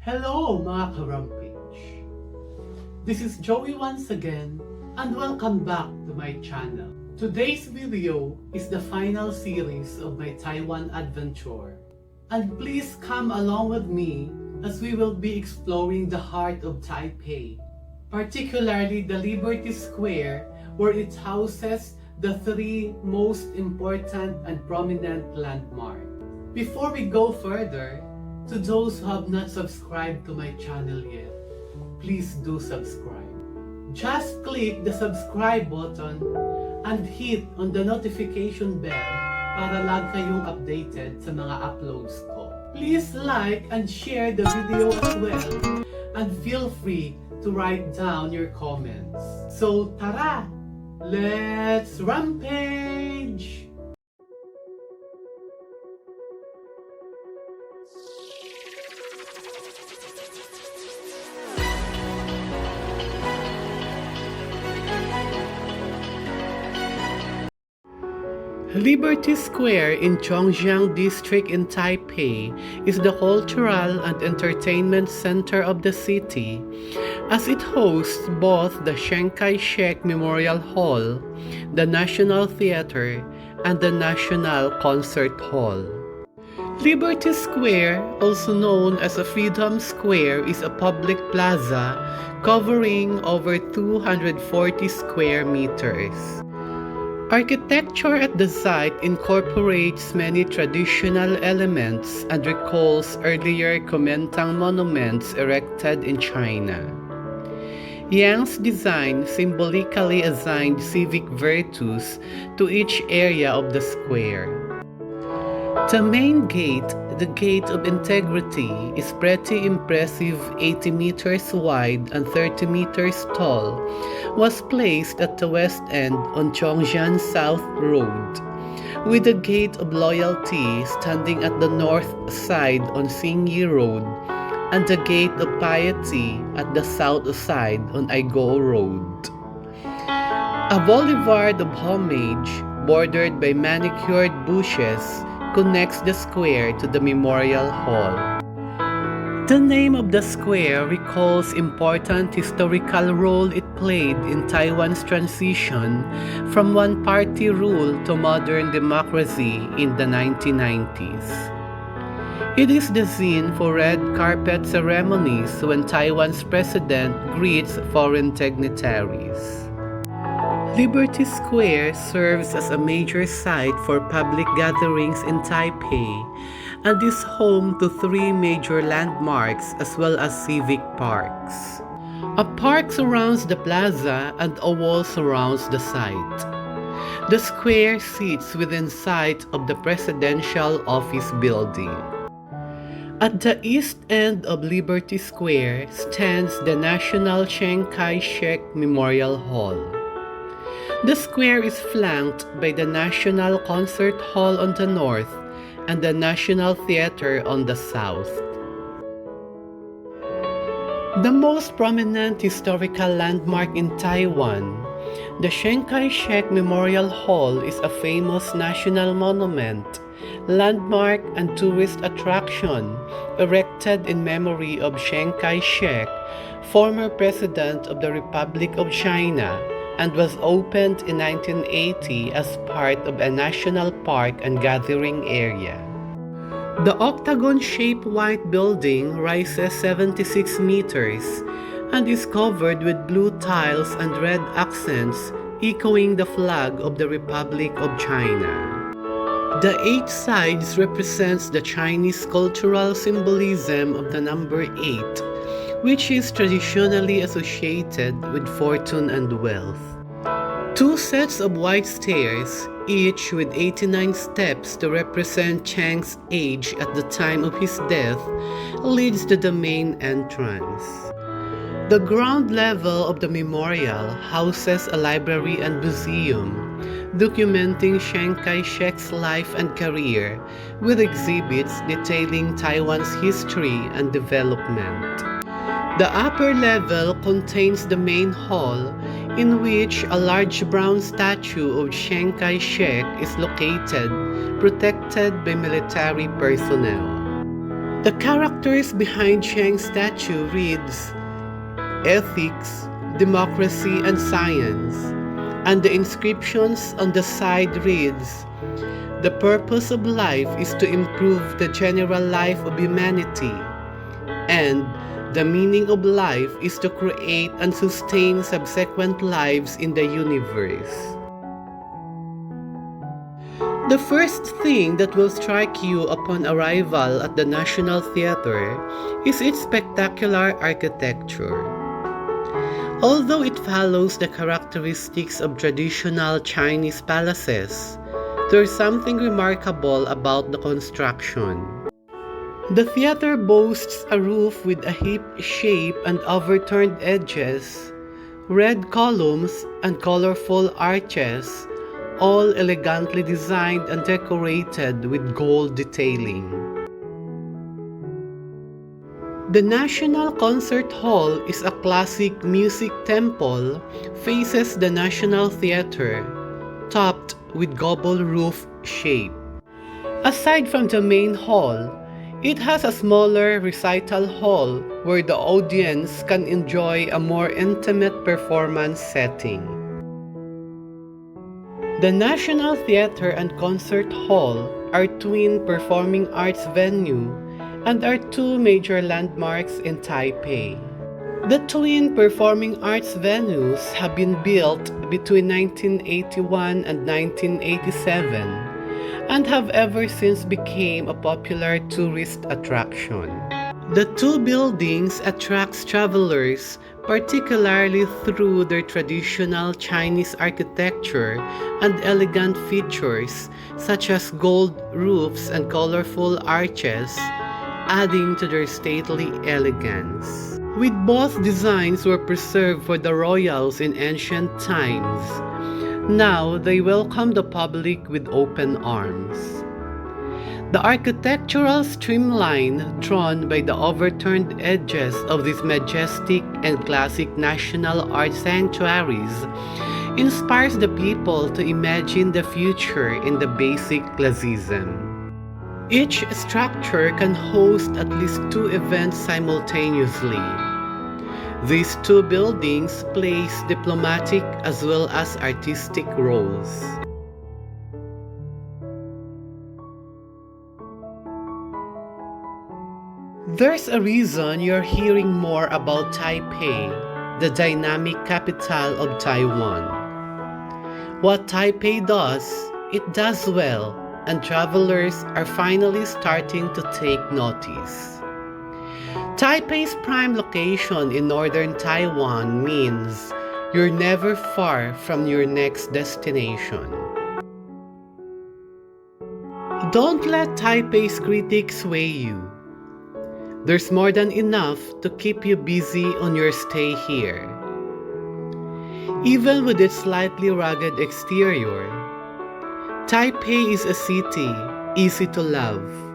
Hello mga ka-RAMPAge! This is Joie once again and welcome back to my channel. Today's video is the final series of my Taiwan adventure. And please come along with me as we will be exploring the heart of Taipei, particularly the Liberty Square where it houses the three most important and prominent landmarks. Before we go further, to those who have not subscribed to my channel yet, please do subscribe. Just click the subscribe button and hit on the notification bell para lagi kayong updated sa mga uploads ko. Please like and share the video as well and feel free to write down your comments. So tara! Let's rampage! Liberty Square in Chiang district in Taipei is the cultural and entertainment center of the city, as it hosts both the Kai-shek Memorial Hall, the National Theater, and the National Concert Hall. Liberty Square, also known as a Freedom Square, is a public plaza covering over 240 square meters. Architecture at the site incorporates many traditional elements and recalls earlier Kuomintang monuments erected in China. Yang's design symbolically assigned civic virtues to each area of the square. The main gate, the Gate of Integrity, is pretty impressive, 80 meters wide and 30 meters tall, was placed at the west end on Chongjiang South Road, with the Gate of Loyalty standing at the north side on Xingyi Road, and the Gate of Piety at the south side on Aigo Road. A boulevard of homage, bordered by manicured bushes, connects the square to the Memorial Hall. The name of the square recalls important historical role it played in Taiwan's transition from one-party rule to modern democracy in the 1990s. It is the scene for red carpet ceremonies when Taiwan's president greets foreign dignitaries. Liberty Square serves as a major site for public gatherings in Taipei and is home to three major landmarks as well as civic parks. A park surrounds the plaza and a wall surrounds the site. The square sits within sight of the Presidential Office Building. At the east end of Liberty Square stands the National Chiang Kai-shek Memorial Hall. The square is flanked by the National Concert Hall on the north and the National Theater on the south. The most prominent historical landmark in Taiwan, the Chiang Kai-shek Memorial Hall, is a famous national monument, landmark, and tourist attraction erected in memory of Chiang Kai-shek, former President of the Republic of China, and was opened in 1980 as part of a national park and gathering area. The octagon-shaped white building rises 76 meters and is covered with blue tiles and red accents echoing the flag of the Republic of China. The 8 sides represents the Chinese cultural symbolism of the number 8, which is traditionally associated with fortune and wealth. 2 sets of white stairs, each with 89 steps to represent Chiang's age at the time of his death, leads to the main entrance. The ground level of the memorial houses a library and museum, documenting Chiang Kai-shek's life and career, with exhibits detailing Taiwan's history and development. The upper level contains the main hall, in which a large bronze statue of Chiang Kai-shek is located, protected by military personnel. The characters behind Chiang's statue reads, Ethics, Democracy, and Science, and the inscriptions on the side reads, The purpose of life is to improve the general life of humanity, and the meaning of life is to create and sustain subsequent lives in the universe. The first thing that will strike you upon arrival at the National Theatre is its spectacular architecture. Although it follows the characteristics of traditional Chinese palaces, there's something remarkable about the construction. The theater boasts a roof with a hip shape and overturned edges, red columns, and colorful arches, all elegantly designed and decorated with gold detailing. The National Concert Hall is a classic music temple, faces the National Theatre, topped with gable roof shape. Aside from the main hall, it has a smaller recital hall where the audience can enjoy a more intimate performance setting. The National Theatre and Concert Hall are twin performing arts venue and are two major landmarks in Taipei. The twin performing arts venues have been built between 1981 and 1987 and have ever since become a popular tourist attraction. The two buildings attract travelers particularly through their traditional Chinese architecture and elegant features such as gold roofs and colorful arches, adding to their stately elegance. With both designs were preserved for the royals in ancient times, now they welcome the public with open arms. The architectural streamline drawn by the overturned edges of these majestic and classic national art sanctuaries inspires the people to imagine the future in the basic classism. Each structure can host at least two events simultaneously. These two buildings play diplomatic as well as artistic roles. There's a reason you're hearing more about Taipei, the dynamic capital of Taiwan. What Taipei does, it does well, and travelers are finally starting to take notice. Taipei's prime location in northern Taiwan means you're never far from your next destination. Don't let Taipei's critics sway you. There's more than enough to keep you busy on your stay here. Even with its slightly rugged exterior, Taipei is a city easy to love.